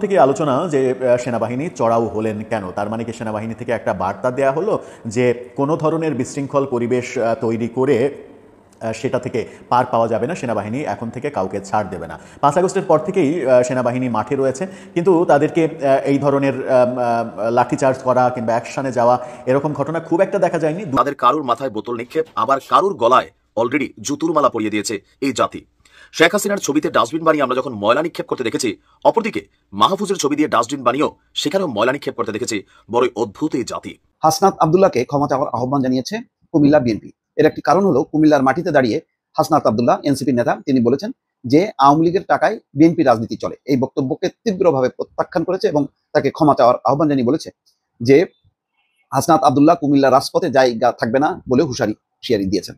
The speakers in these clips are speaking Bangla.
থেকে আলোচনা যে সেনাবাহিনী চড়াও হলেন কেন, তার মানে কি সেনাবাহিনী থেকে একটা বার্তা দেয়া হলো যে কোনো ধরনের বিশৃঙ্খল পরিবেশ তৈরি করে সেটা থেকে পার পাওয়া যাবে না, সেনাবাহিনী এখন থেকে কাউকে ছাড় দেবে না। 5 আগস্টের পর থেকেই সেনাবাহিনী মাঠে রয়েছে, কিন্তু তাদেরকে এই ধরনের লাঠিচার্জ করা কিংবা অ্যাকশনে যাওয়া এরকম ঘটনা খুব একটা দেখা যায়নি। তাদের কারুর মাথায় বোতল নিক্ষেপ, আবার কারুর গলায় অলরেডি জুতুর মালা পরিয়ে দিয়েছে এই জাতি। শেখ হাসিনার ছবিতে ডাস্টবিন বানিয়ে আমরা যখন ময়লা নিক্ষেপ করতে দেখেছি, অপরদিকে মাহফুজের ছবি দিয়ে ডাস্টবিন বানিয়েও সেখানেও ময়লা নিক্ষেপ করতে দেখেছি। বড়ই অদ্ভুত এই জাতি। হাসনাত আব্দুল্লাহকে ক্ষমা চাওয়ার আহ্বান জানিয়েছে কুমিল্লা বিএনপি। এর একটি কারণ হলো কুমিল্লার মাটিতে দাঁড়িয়ে হাসনাত আব্দুল্লাহ এনসিপি নেতা, তিনি বলেছেন যে আওয়ামী লীগের টাকায় বিএনপি রাজনীতি চলে। এই বক্তব্যকে তীব্রভাবে প্রত্যাখ্যান করেছে এবং তাকে ক্ষমা চাওয়ার আহ্বান জানিয়ে বলেছে যে হাসনাত আব্দুল্লাহ কুমিল্লা রাজপথে জায়গা থাকবে না বলে হুঁশিয়ারি দিয়েছেন।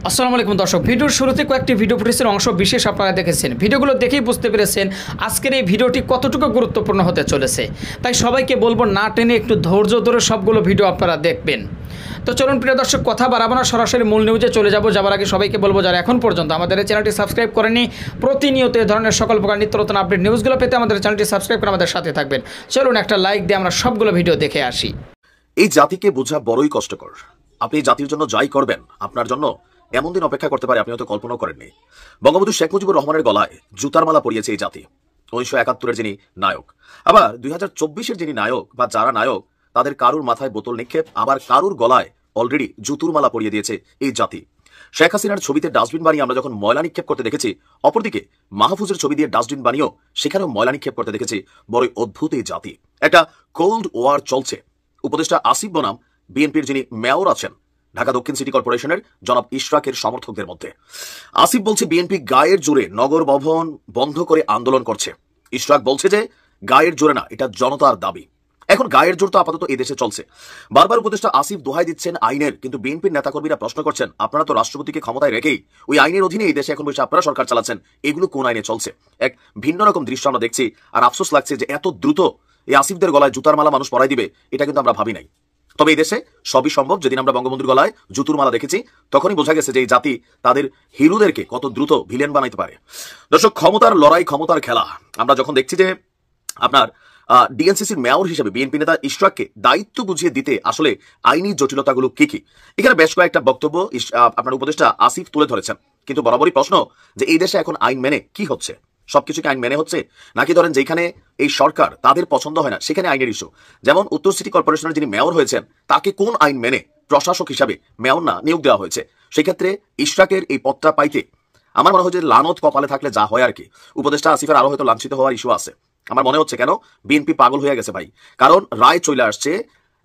আসসালামু আলাইকুম দর্শক, ভিডিওর শুরুতে কয়েকটি ভিডিও ফুটেজের অংশ বিশেষ আপনারা দেখেছেন। ভিডিওগুলো দেখেই বুঝতে পেরেছেন আজকের এই ভিডিওটি কতটুকু গুরুত্বপূর্ণ হতে চলেছে। তাই সবাইকে বলবো না টেনে একটু ধৈর্য ধরে সবগুলো ভিডিও আপনারা দেখবেন। তো চলুন প্রিয় দর্শক, কথা বাড়াবো না, সরাসরি মূল নিউজে চলে যাব। যাবার আগে সবাইকে বলবো যারা এখন পর্যন্ত আমাদের এই চ্যানেলটি সাবস্ক্রাইব করেনি, প্রতিনিয়ত এই ধরনের সকল প্রকার নিত্য নতুন আপডেট নিউজগুলো পেতে আমাদের চ্যানেলটি সাবস্ক্রাইব করে আমাদের সাথে থাকবেন। চলুন একটা লাইক দিয়ে আমরা সবগুলো ভিডিও দেখে আসি। এই জাতিকে বোঝা বড়ই কষ্টকর। আপনি জাতির জন্য যাই করবেন, আপনার জন্য এমন দিন অপেক্ষা করতে পারে আপনি হয়তো কল্পনাও করেননি। বঙ্গবন্ধু শেখ মুজিবুর রহমানের গলায় জুতার মালা পরিয়েছে এই জাতি। 1971-এর যিনি নায়ক, আবার 2024-এর যিনি নায়ক বা যারা নায়ক, তাদের কারুর মাথায় বোতল নিক্ষেপ, আবার কারুর গলায় অলরেডি জুতুর মালা পরিয়ে দিয়েছে এই জাতি। শেখ হাসিনার ছবিতে ডাস্টবিন বানিয়ে আমরা যখন ময়লা নিক্ষেপ করতে দেখেছি, অপরদিকে মাহফুজের ছবি দিয়ে ডাস্টবিন বানিয়েও সেখানেও ময়লা নিক্ষেপ করতে দেখেছি। বড়ই অদ্ভুত এই জাতি। একটা কোল্ড ওয়ার চলছে। উপদেষ্টা আসিফ বনাম বিএনপির যিনি মেয়র আছেন ঢাকা দক্ষিণ সিটি কর্পোরেশনের জনাব ইশরাকের সমর্থকদের মধ্যে। আসিফ বলছে বিএনপি গায়ের জোরে নগর ভবন বন্ধ করে আন্দোলন করছে। ইশরাক বলছে যে গায়ের জোরে না, এটা জনতার দাবি। এখন গায়ের জোর তো আপাতত এই দেশে চলছে। বারবার উপদেষ্টা আসিফ দোহাই দিচ্ছেন আইনের, কিন্তু বিএনপির নেতাকর্মীরা প্রশ্ন করছেন আপনারা তো রাষ্ট্রপতিকে ক্ষমতায় রেখেই ওই আইনের অধীনে এই দেশে এখন বসে আপনারা সরকার চালাচ্ছেন, এগুলো কোন আইনে চলছে? এক ভিন্ন রকম দৃশ্য আমরা দেখছি। আর আফসোস লাগছে যে এত দ্রুত এই আসিফদের গলায় জুতার মালা মানুষ পরাই দিবে, এটা কিন্তু আমরা ভাবি নাই। তবে এই দেশে সবই সম্ভব। যেদিন আমরা বঙ্গবন্ধুর গলায় জুতুর মালা দেখেছি, তখনই বোঝা গেছে যে এই জাতি তাদের হিরোদেরকে কত দ্রুত ভিলেন বানাইতে পারে। দর্শক, ক্ষমতার লড়াই, ক্ষমতার খেলা। আমরা যখন দেখছি যে আপনার ডিএনসিসির মেয়র হিসেবে বিএনপি নেতা ইশরাককে দায়িত্ব বুঝিয়ে দিতে আসলে আইনি জটিলতাগুলো কি কি, এখানে বেশ কয়েকটা বক্তব্য আপনার উপদেষ্টা আসিফ তুলে ধরেছেন। কিন্তু বরাবরই প্রশ্ন যে এই দেশে এখন আইন মেনে কি হচ্ছে? সবকিছুকে আইন মেনে হচ্ছে, নাকি ধরেন যেখানে এই সরকার তাদের পছন্দ হয় না সেখানে আইনের ইস্যু? যেমন উত্তর সিটি কর্পোরেশনের যিনি মেয়র হয়েছেন, তাকে কোন আইন মেনে প্রশাসক হিসাবে মেয়র না নিয়োগ দেওয়া হয়েছে? সেক্ষেত্রে ইশরাকের এই পদটা পাইতে আমার মনে হয় যে লানত কপালে থাকলে যা হয় আর কি। উপদেষ্টা আসিফের আরো হয়তো লাঞ্ছিত হওয়ার ইস্যু আছে। আমার মনে হচ্ছে কেন বিএনপি পাগল হয়ে গেছে ভাই, কারণ রায় চলে আসছে।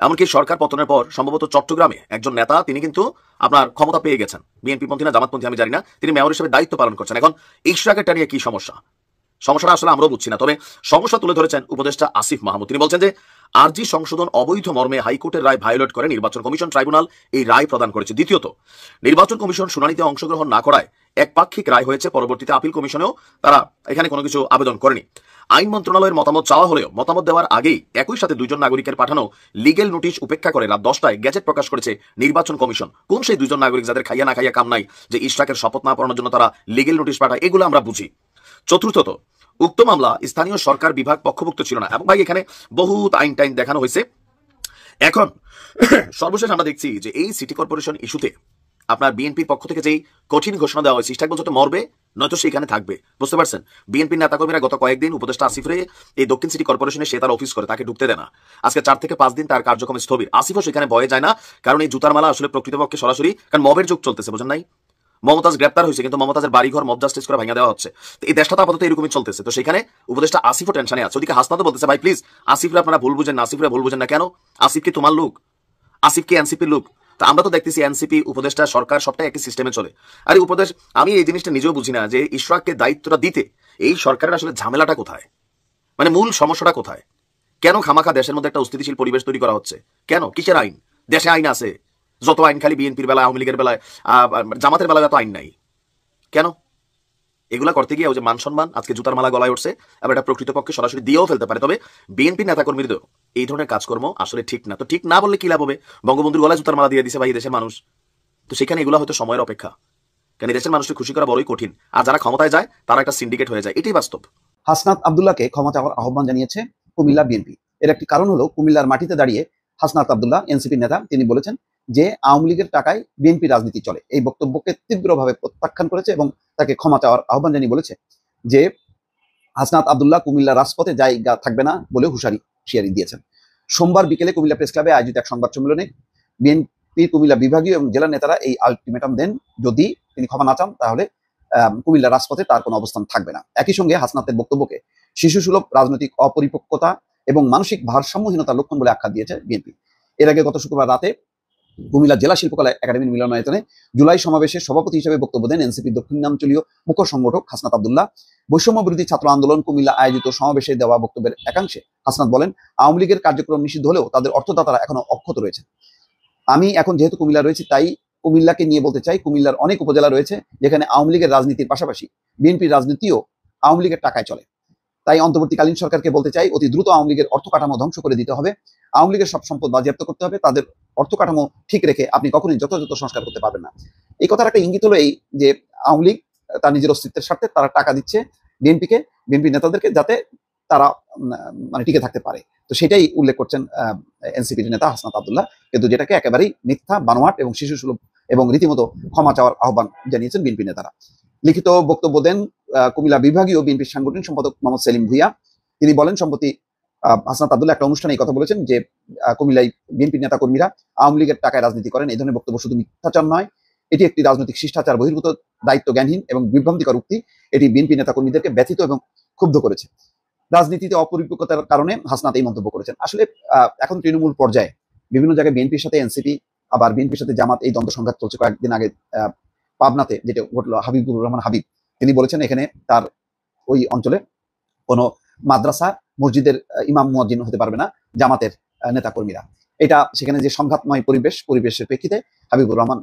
এমনকি সরকার পতনের পর সম্ভবত চট্টগ্রামে একজন নেতা, তিনি কিন্তু আপনার ক্ষমতা পেয়ে গেছেন, বিএনপি পন্থী না জামাতপন্থী আমি জানি না, তিনি মেয়র হিসেবে দায়িত্ব পালন করছেন। এখন ইশরাকেরটা নিয়ে কি সমস্যা? সমস্যাটা আসলে আমরাও বুঝছি না। তবে সমস্যা তুলে ধরেছেন উপদেষ্টা আসিফ মাহমুদ। তিনি বলছেন যে আরজি সংশোধন অবৈধ মর্মে হাইকোর্টের রায় ভায়োলেট করে নির্বাচন কমিশন ট্রাইব্যুনাল এই রায় প্রদান করেছে। দ্বিতীয়ত, নির্বাচন কমিশন শুনানিতে অংশগ্রহণ না করায় একপাক্ষিক রায় হয়েছে, পরবর্তীতে আপিল কমিশনেও তারা এখানে কোনো কিছু আবেদন করেনি। আইন মন্ত্রণালয়ের মতামত চাওয়া হলেও মতামত দেওয়ার আগেই একই সাথে দুইজন নাগরিকের পাঠানো লিগেল নোটিশ উপেক্ষা করে রাত 10টায় গেজেট প্রকাশ করেছে নির্বাচন কমিশন। কোন সেই দুইজন নাগরিক যাদের খাইয়া না খাইয়া কাম নাই যে ইশরাকের শপথ না পড়ানোর জন্য তারা লিগেল নোটিশ পাঠায়? এগুলো আমরা বুঝি। চতুর্থত, উক্ত মামলা স্থানীয় সরকার বিভাগ পক্ষভুক্ত ছিল না। এবং ভাই এখানে বহুত আইন টাইন দেখানো হয়েছে। এখন সর্বশেষ আমরা দেখছি যে এই সিটি কর্পোরেশন ইস্যুতে আপনার বিএনপির পক্ষ থেকে যেই কঠিন ঘোষণা দেওয়া হয়েছে, ইশরাক বলতে মরবে নয়তো সেখানে থাকবে। বুঝতে পারছেন? বিএনপির নেতাকর্মীরা গত কয়েকদিন উপদেষ্টা আসিফরে এই দক্ষিণ সিটি কর্পোরেশনে সে তার অফিস করে, তাকে ঢুকতে দেয় না। আজকে 4 থেকে 5 দিন তার কার্যক্রম স্থবির। আসিফও সেখানে ভয়ে যায় না, কারণ এই জুতার মালা আসলে প্রকৃতপক্ষে সরাসরি, কারণ মবের যুগ চলতেছে, বোঝেন নাই? মমতাজ গ্রেপ্তার হয়েছে, কিন্তু মমতাজের বাড়িঘর মব জাস্টিস করে ভাঙা দেওয়া হচ্ছে। তো এই দেশটা তো আপাতত এরকমই চলতেছে। তো সেখানে উপদেষ্টা আসিফও টেনশনে আছে। ওদিকে হাসনাত বলতেছে ভাই প্লিজ আসিফরে আপনারা ভুল বুঝেন না, আসিফরে ভুল বুঝেন না। কেন? আসিফ কি তোমার লোক? আসিফ কি এনসিপির লোক? তা আমরা তো দেখতেছি এনসিপি, উপদেষ্টা, সরকার সবটাই একই সিস্টেমে চলে। আর উপদেশ, আমি এই জিনিসটা নিজেও বুঝি না যে ইশরাককে দায়িত্বটা দিতে এই সরকারের আসলে ঝামেলাটা কোথায়, মানে মূল সমস্যাটা কোথায়? কেন খামাখা দেশের মধ্যে একটা অস্থিতিশীল পরিবেশ তৈরি করা হচ্ছে? কেন? কিসের আইন? দেশে আইন আছে যত আইন, খালি বিএনপির বেলায়, আওয়ামী লীগের বেলায়, জামাতের বেলায় এত আইন নাই কেন? এগুলা করতে গিয়ে ওই যে মান সম্মান আজকে জুতার মালা গলায় উঠছে, আবার এটা প্রকৃতপক্ষে সরাসরি দিয়েও ফেলতে পারে। তবে বিএনপি নেতাকর্মীদের এই ধরনের কাজকর্ম আসলে ঠিক না। তো ঠিক না বললে কি লাভ হবে? বঙ্গবন্ধুর গলায় জুতার মালা দিয়ে দিছে ভাই দেশের মানুষ। তো সেখানে এগুলো হয়তো সময়ের অপেক্ষা, কারণ দেশের মানুষকে খুশি করা বড়ই কঠিন। আর যারা ক্ষমতায় যায় তারা একটা সিন্ডিকেট হয়ে যায়, এটাই বাস্তব। হাসনাত আব্দুল্লাহকে ক্ষমা চাওয়ার আহ্বান জানিয়েছে কুমিল্লা বিএনপি। এর একটি কারণ হলো কুমিল্লার মাটিতে দাঁড়িয়ে হাসনাত আব্দুল্লাহ এনসিপির নেতা তিনি বলেছেন যে আওয়ামী লীগের টাকায় বিএনপি রাজনীতি চলে। এই বক্তব্যকে তীব্রভাবে প্রত্যাখ্যান করেছে এবং তাকে ক্ষমা চাওয়ার আহ্বান জানিয়ে বলেছে যে হাসনাত আব্দুল্লাহ কুমিল্লা রাজপথে জায়গা থাকবে না বলে হুঁশিয়ারি দিয়েছেন। সোমবার বিকেলে কুমিল্লা প্রেস ক্লাবে আয়োজিত এক সংবাদ সম্মেলনে বিএনপির কুমিল্লা বিভাগীয় এবং জেলা নেতারা এই আলটিমেটাম দেন, যদি তিনি ক্ষমা না চান তাহলে কুমিল্লা রাজপথে তার কোনো অবস্থান থাকবে না। একই সঙ্গে হাসনাতের বক্তব্যকে শিশুসুলভ রাজনৈতিক অপরিপক্কতা এবং মানসিক ভারসাম্যহীনতার লক্ষণ বলে আখ্যা দিয়েছে বিএনপি। এর আগে গত শুক্রবার রাতে কুমিল্লা জেলা শিল্পকলা একাডেমির মিলনায়তনে জুলাই সমাবেশের সভাপতি হিসেবে বক্তব্য দেন এনসিপির দক্ষিণাঞ্চলীয় মুখ্য সংগঠক হাসনাত আব্দুল্লাহ। বৈষম্য বিরোধী ছাত্র আন্দোলন কুমিল্লা আয়োজিত সমাবেশে দেওয়া বক্তব্যের একাংশে হাসনাত বলেন, আওয়ামী লীগের কার্যক্রম নিষিদ্ধ হলেও তাদের অর্থদাতারা এখনো অক্ষত রয়েছে। আমি এখন যেহেতু কুমিল্লা রয়েছি তাই কুমিল্লাকে নিয়ে বলতে চাই, কুমিল্লার অনেক উপজেলা রয়েছে যেখানে আওয়ামী লীগের রাজনীতির পাশাপাশি বিএনপির রাজনীতিও আওয়ামী লীগের টাকায় চলে। তাই অন্তর্বর্তীকালীন সরকারকে বলতে চাই, অতি দ্রুত আওয়ামী লীগের অর্থ কাঠামো ধ্বংস করে দিতে হবে, আওয়ামী লীগের সব সম্পদ বাজেয়াপ্ত করতে হবে। তাদের অর্থ কাঠামো ঠিক রেখে আপনি কখনোই যথাযথ সংস্কার করতে পারবেন না। এই কথার একটা ইঙ্গিত হলো এই যে আওয়ামী লীগ তার নিজের অস্তিত্বের স্বার্থে তারা টাকা দিচ্ছে বিএনপি নেতাদেরকে, যাতে তারা মানে টিকে থাকতে পারে। তো সেটাই উল্লেখ করছেন এনসিপির নেতা হাসনাত আব্দুল্লাহ, কিন্তু যেটাকে একেবারেই মিথ্যা, বানোয়াট এবং শিশুসুলভ এবং রীতিমতো ক্ষমা চাওয়ার আহ্বান জানিয়েছেন বিএনপি নেতারা। লিখিত বক্তব্য দেন কুমিল্লা বিভাগীয় বিএনপির সাংগঠনিক সম্পাদক মোহাম্মদ সেলিম ভুইয়া। তিনি বলেন, সম্প্রতি হাসনাত আব্দুল্লাহ একটা অনুষ্ঠানে এই কথা বলেছেন যে কুমিল্লায় বিএনপির নেতা কর্মীরা আওয়ামী লীগের টাকায় রাজনীতি করেন। এই ধরনের বক্তব্য শুধু মিথ্যাচার নয়, এটি একটি রাজনৈতিক শিষ্টাচার বহির্ভূত, দায়িত্ব জ্ঞানহীন এবং বিভ্রান্তিকর উক্তি। এটি বিএনপি নেতা কর্মীদেরকে ব্যথিত এবং ক্ষুব্ধ করেছে। রাজনীতিতে অপরিপক্কতার কারণে হাসনাত এই মন্তব্য করেছেন। আসলে এখন তৃণমূল পর্যায়ে বিভিন্ন জায়গায় বিএনপির সাথে এনসিপি, আবার বিএনপির সাথে জামাত, এই দ্বন্দ্ব সংঘাত চলছে। কয়েকদিন আগে পাবনাতে যেটা ঘটলো, হাবিবুর রহমান হাবিব তিনি বলেছেন এখানে তার ওই অঞ্চলে কোনো মাদ্রাসা মসজিদের ইমাম মুয়াজ্জিন হতে পারবে না জামাতের নেতা কর্মীরা। এটা সেখানে যে সংঘাতময় পরিবেশের প্রেক্ষিতে হাবিবুর রহমান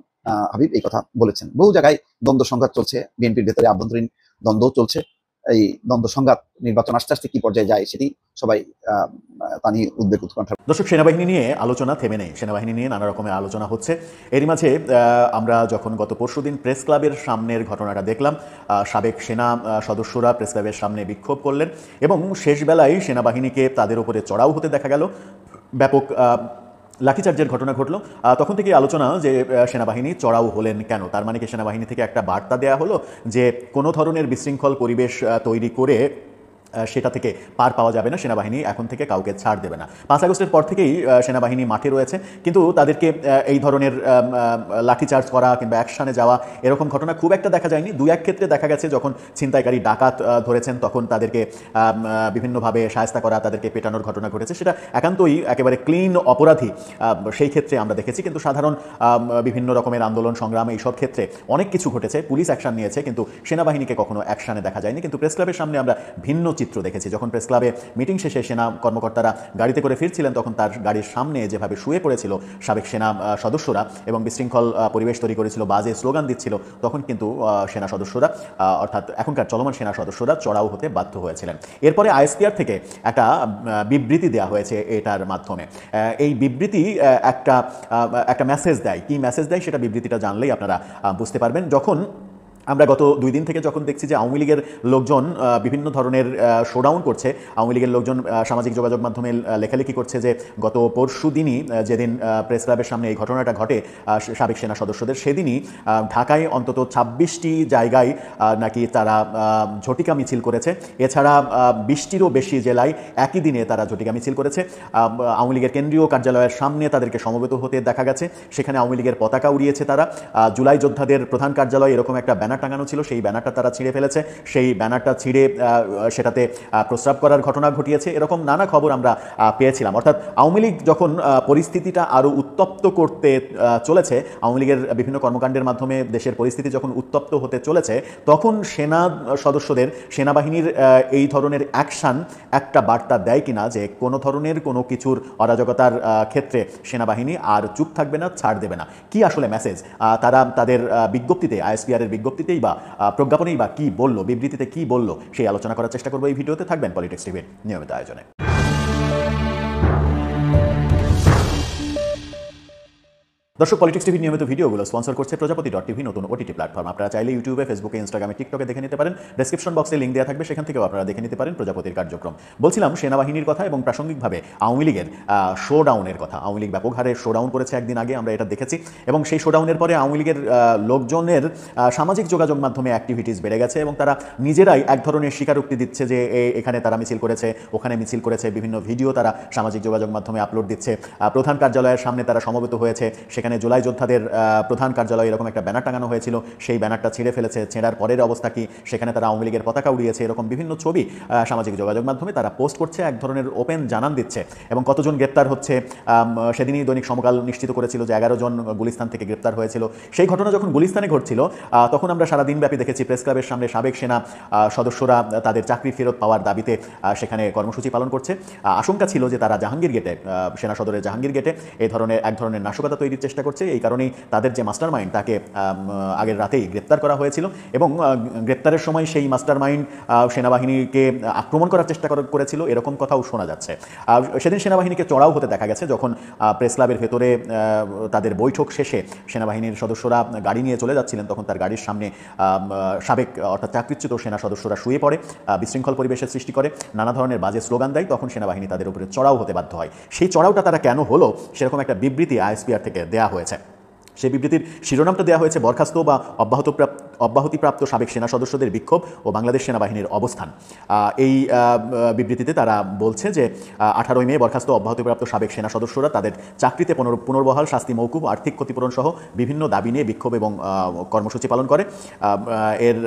হাবিব এই কথা বলেছেন। বহু জায়গায় দ্বন্দ্ব সংঘাত চলছে, বিএনপির ভেতরে আভ্যন্তরীণ দ্বন্দ্ব চলছে। এই দ্বন্দ্ব সংঘাত নির্বাচন আস্তে আস্তে কি পর্যায়ে যায় সেটি সবাই তা নিয়ে উদ্বেগ উৎকণ্ঠা। দর্শক, সেনাবাহিনী নিয়ে আলোচনা থেমে নেই, সেনাবাহিনী নিয়ে নানা রকমের আলোচনা হচ্ছে। এরই মাঝে আমরা যখন গত পরশুদিন প্রেস ক্লাবের সামনের ঘটনাটা দেখলাম, সাবেক সেনা সদস্যরা প্রেস ক্লাবের সামনে বিক্ষোভ করলেন এবং শেষ বেলায় সেনাবাহিনীকে তাদের উপরে চড়াও হতে দেখা গেল, ব্যাপক লাঠিচার্জের ঘটনা ঘটলো। তখন থেকেই আলোচনা যে সেনাবাহিনী চড়াও হলেন কেন, তার মানে কি সেনাবাহিনী থেকে একটা বার্তা দেওয়া হলো যে কোনো ধরনের বিশৃঙ্খল পরিবেশ তৈরি করে সেটা থেকে পার পাওয়া যাবে না, সেনাবাহিনী এখন থেকে কাউকে ছাড় দেবে না। 5 আগস্টের পর থেকেই সেনাবাহিনী মাঠে রয়েছে, কিন্তু তাদেরকে এই ধরনের লাঠিচার্জ করা কিংবা অ্যাকশনে যাওয়া এরকম ঘটনা খুব একটা দেখা যায়নি। 2-1 ক্ষেত্রে দেখা গেছে যখন ছিনতাইকারী ডাকাত ধরেছেন তখন তাদেরকে বিভিন্নভাবে শায়েস্তা করা, তাদেরকে পেটানোর ঘটনা ঘটেছে। সেটা একান্তই একেবারে ক্লিন অপরাধী, সেই ক্ষেত্রে আমরা দেখেছি। কিন্তু সাধারণ বিভিন্ন রকমের আন্দোলন সংগ্রাম এইসব ক্ষেত্রে অনেক কিছু ঘটেছে, পুলিশ অ্যাকশন নিয়েছে, কিন্তু সেনাবাহিনীকে কখনো অ্যাকশনে দেখা যায়নি। কিন্তু প্রেস ক্লাবের সামনে আমরা ভিন্ন চিত্র দেখেছি। যখন প্রেস ক্লাবে মিটিং শেষে সেনা কর্মকর্তারা গাড়িতে করে ফিরছিলেন তখন তার গাড়ির সামনে যেভাবে শুয়ে পড়েছিল সাবেক সেনা সদস্যরা এবং বিশৃঙ্খল পরিবেশ তৈরি করেছিল, বাজে স্লোগান দিচ্ছিল, তখন কিন্তু সেনা সদস্যরা অর্থাৎ এখনকার চলমান সেনা সদস্যরা চড়াও হতে বাধ্য হয়েছিলেন। এরপরে আইএসপিআর থেকে একটা বিবৃতি দেওয়া হয়েছে এটার মাধ্যমে। এই বিবৃতি একটা মেসেজ দেয়। কি মেসেজ দেয় সেটা বিবৃতিটা জানলেই আপনারা বুঝতে পারবেন। যখন আমরা গত 2 দিন থেকে যখন দেখছি যে আওয়ামী লীগের লোকজন বিভিন্ন ধরনের শোডাউন করছে, আওয়ামী লীগের লোকজন সামাজিক যোগাযোগ মাধ্যমে লেখালেখি করছে যে গত পরশু দিনই যেদিন প্রেস ক্লাবের সামনে এই ঘটনাটা ঘটে সাবেক সেনা সদস্যদের, সেদিনই ঢাকায় অন্তত 26টি জায়গায় নাকি তারা ঝটিকা মিছিল করেছে। এছাড়া 20টিরও বেশি জেলায় একই দিনে তারা ঝটিকা মিছিল করেছে। আওয়ামী লীগের কেন্দ্রীয় কার্যালয়ের সামনে তাদেরকে সমবেত হতে দেখা গেছে, সেখানে আওয়ামী লীগের পতাকা উড়িয়েছে তারা। জুলাই যোদ্ধাদের প্রধান কার্যালয় এরকম একটা ব্যানার টাঙানো ছিল, সেই ব্যানারটা তারা ছিঁড়ে ফেলেছে, সেই ব্যানারটা ছিঁড়ে সেটাতে প্রস্রাব করার ঘটনা ঘটিয়েছে। এরকম নানা খবর আমরা পেয়েছিলাম। অর্থাৎ আওয়ামী লীগ যখন পরিস্থিতিটা আরও উত্তপ্ত করতে চলেছে, আওয়ামী লীগের বিভিন্ন কর্মকাণ্ডের মাধ্যমে দেশের পরিস্থিতি যখন উত্তপ্ত হতে চলেছে, তখন সেনা সদস্যদের, সেনাবাহিনীর এই ধরনের অ্যাকশান একটা বার্তা দেয় কিনা যে কোনো ধরনের কোনো কিছুর অরাজকতার ক্ষেত্রে সেনাবাহিনী আর চুপ থাকবে না, ছাড় দেবে না। কি আসলে মেসেজ তারা তাদের বিজ্ঞপ্তিতে, আইএসপিআর এর বিজ্ঞপ্তিতেই বা প্রজ্ঞাপনেই বা কি বললো, বিবৃতিতে কি বললো, সেই আলোচনা করার চেষ্টা করবো এই ভিডিওতে। থাকবেন পলিটিক্স টিভির নিয়মিত আয়োজনে। দর্শক, পলিটিক্স টিভির নিয়মিত ভিডিওগুলো স্পন্সর করছে প্রজাপতি.টিভি, নতুন ওটিটি প্ল্যাটফর্ম। আপনারা চাইলে ইউটিউবে, ফেসবুকে, ইনস্টাগ্রামে, টিকটকে দেখে নিতে পারেন। ডেসক্রিপশন বক্সে লিঙ্ক দেওয়া থাকবে, সেখান থেকেও আপনারা দেখে নিতে পারেন প্রজাপতির কার্যক্রম। বলছিলাম সেনাবাহিনীর কথা এবং প্রাসঙ্গিকভাবে আওয়ামী লীগের শোডাউনের কথা। আওয়ামী লীগ ব্যাপক হারে শোডাউন করেছে একদিন আগে, আমরা এটা দেখেছি। এবং সেই শোডাউনের পরে আওয়ামী লীগের লোকজনের সামাজিক যোগাযোগ মাধ্যমে অ্যাক্টিভিটিস বেড়ে গেছে এবং তারা নিজেরাই এক ধরনের স্বীকারোক্তি দিচ্ছে যে এখানে তারা মিছিল করেছে, ওখানে মিছিল করেছে। বিভিন্ন ভিডিও তারা সামাজিক যোগাযোগ মাধ্যমে আপলোড দিচ্ছে। প্রধান কার্যালয়ের সামনে তারা সমবেত হয়েছে, সেখানে জুলাই যোদ্ধাদের প্রধান কার্যালয়ে এরকম একটা ব্যানার টাঙানো হয়েছিল, সেই ব্যানারটা ছিঁড়ে ফেলেছে। ছেঁড়ার পরের অবস্থা কি, সেখানে তারা আওয়ামী লীগের পতাকা উড়িয়েছে। এরকম বিভিন্ন ছবি সামাজিক যোগাযোগ মাধ্যমে তারা পোস্ট করছে, এক ধরনের ওপেন জানান দিচ্ছে। এবং কতজন গ্রেপ্তার হচ্ছে, সেদিনই দৈনিক সমকাল নিশ্চিত করেছিল যে 11 জন গুলিস্তান থেকে গ্রেপ্তার হয়েছিল। সেই ঘটনা যখন গুলিস্তানে ঘটছিল তখন আমরা সারা দিনব্যাপী দেখেছি প্রেস ক্লাবের সামনে সাবেক সেনা সদস্যরা তাদের চাকরি ফেরত পাওয়ার দাবিতে সেখানে কর্মসূচি পালন করছে। আশঙ্কা ছিল যে তারা জাহাঙ্গীর গেটে, সেনা সদরের জাহাঙ্গীর গেটে এক ধরনের নাশকতা তৈরির চেষ্টা করছে। এই কারণেই তাদের যে মাস্টার মাইন্ড তাকে আগের রাতেই গ্রেপ্তার করা হয়েছিল এবং গ্রেপ্তারের সময় সেই মাস্টার মাইন্ড সেনাবাহিনীকে আক্রমণ করার চেষ্টা করেছিল, এরকম কথাও শোনা যাচ্ছে। সেদিন সেনাবাহিনীকে চড়াও হতে দেখা গেছে যখন প্রেস ক্লাবের ভেতরে তাদের বৈঠক শেষে সেনাবাহিনীর সদস্যরা গাড়ি নিয়ে চলে যাচ্ছিলেন, তখন তার গাড়ির সামনে সাবেক অর্থাৎ চাকরিচ্যুত সেনা সদস্যরা শুয়ে পড়ে, বিশৃঙ্খল পরিবেশের সৃষ্টি করে, নানা ধরনের বাজে স্লোগান দেয়। তখন সেনাবাহিনী তাদের উপরে চড়াও হতে বাধ্য হয়। সেই চড়াওটা তারা কেন হলো, সেরকম একটা বিবৃতি আইএসপিআর থেকে দেয়া হয়েছে। সেই বিবৃতির শিরোনামটা দেওয়া হয়েছে বরখাস্ত বা অব্যাহতিপ্রাপ্ত সাবেক সেনা সদস্যদের বিক্ষোভ ও বাংলাদেশ সেনাবাহিনীর অবস্থান। এই বিবৃতিতে তারা বলছে যে 18 মে বরখাস্ত অব্যাহতিপ্রাপ্ত সাবেক সেনা সদস্যরা তাদের চাকরিতে পুনর্বহাল, শাস্তি মৌকুফ, আর্থিক ক্ষতিপূরণ সহ বিভিন্ন দাবি নিয়ে বিক্ষোভ এবং কর্মসূচি পালন করে। এর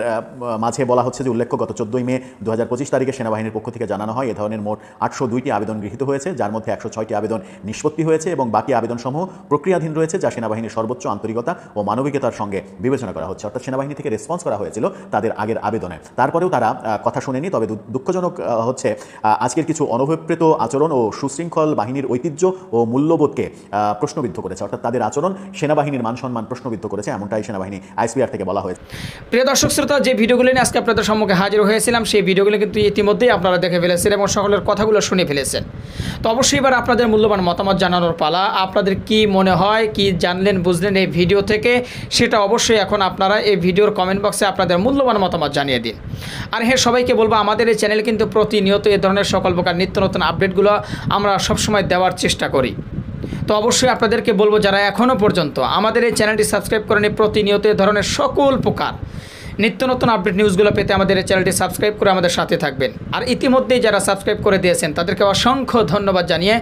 মাঝে বলা হচ্ছে যে উল্লেখ্য গত 14 মে 2025 তারিখে সেনাবাহিনীর পক্ষ থেকে জানানো হয় এ ধরনের মোট 802টি আবেদন গৃহীত হয়েছে, যার মধ্যে 106টি আবেদন নিষ্পত্তি হয়েছে এবং বাকি আবেদনসমূহ প্রক্রিয়াধীন রয়েছে, যা সেনাবাহিনীর সর্বোচ্চ আন্তরিকতা ও মানবিকতার সঙ্গে বিবেচনা করা হচ্ছে। অর্থাৎ সেনাবাহিনী থেকে রেসপন্স করা হয়েছিল তাদের আগের আবেদনে, তারপরেও তারা কথা শোনেনি। তবে দুঃখজনক হচ্ছে আজকের কিছু অনভিপ্রেত আচরণ ও সুশৃঙ্খল বাহিনীর ঐতিহ্য ও মূল্যবোধকে প্রশ্নবিদ্ধ করেছে। অর্থাৎ তাদের আচরণ সেনাবাহিনীর মান সম্মান প্রশ্নবিদ্ধ করেছে, এমনটাই সেনাবাহিনী আইএসপিআর থেকে বলা হয়েছে। প্রিয় দর্শক শ্রোতা, যে ভিডিওগুলো নিয়ে আজকে আপনাদের সম্মুখে হাজির হয়েছিলাম, সেই ভিডিওগুলো কিন্তু ইতিমধ্যেই আপনারা দেখে ফেলেছেন এবং সকলের কথাগুলো শুনে ফেলেছেন। তো অবশ্যই এবার আপনাদের মূল্যবান মতামত জানানোর পালা। আপনাদের কি মনে হয়, কি জানলেন বুঝলেন এই ভিডিও থেকে, সেটা অবশ্যই এখন আপনারা এই ভিডিওর কমেন্ট বক্সে আপনাদের মূল্যবান মতামত জানিয়ে দিন। আর হ্যাঁ, সবাইকে বলবো আমাদের এই চ্যানেল কিন্তু প্রতিনিয়ত এই ধরনের সকল প্রকার নিত্য নতুন আপডেটগুলো আমরা সবসময় দেওয়ার চেষ্টা করি। তো অবশ্যই আপনাদেরকে বলবো যারা এখনও পর্যন্ত আমাদের এই চ্যানেলটি সাবস্ক্রাইব করেনি, প্রতিনিয়ত এই ধরনের সকল প্রকার নিত্য নতুন আপডেট নিউজগুলো পেতে আমাদের এই চ্যানেলটি সাবস্ক্রাইব করে আমাদের সাথে থাকবেন। আর ইতিমধ্যেই যারা সাবস্ক্রাইব করে দিয়েছেন তাদেরকে অসংখ্য ধন্যবাদ জানিয়ে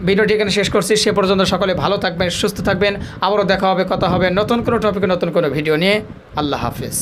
ভিডিওটি এখানে শেষ করছি। সে পর্যন্ত সকলে ভালো থাকবেন, সুস্থ থাকবেন। আবারও দেখা হবে, কথা হবে নতুন কোনো টপিকে, নতুন কোনো ভিডিও নিয়ে। আল্লাহ হাফেজ।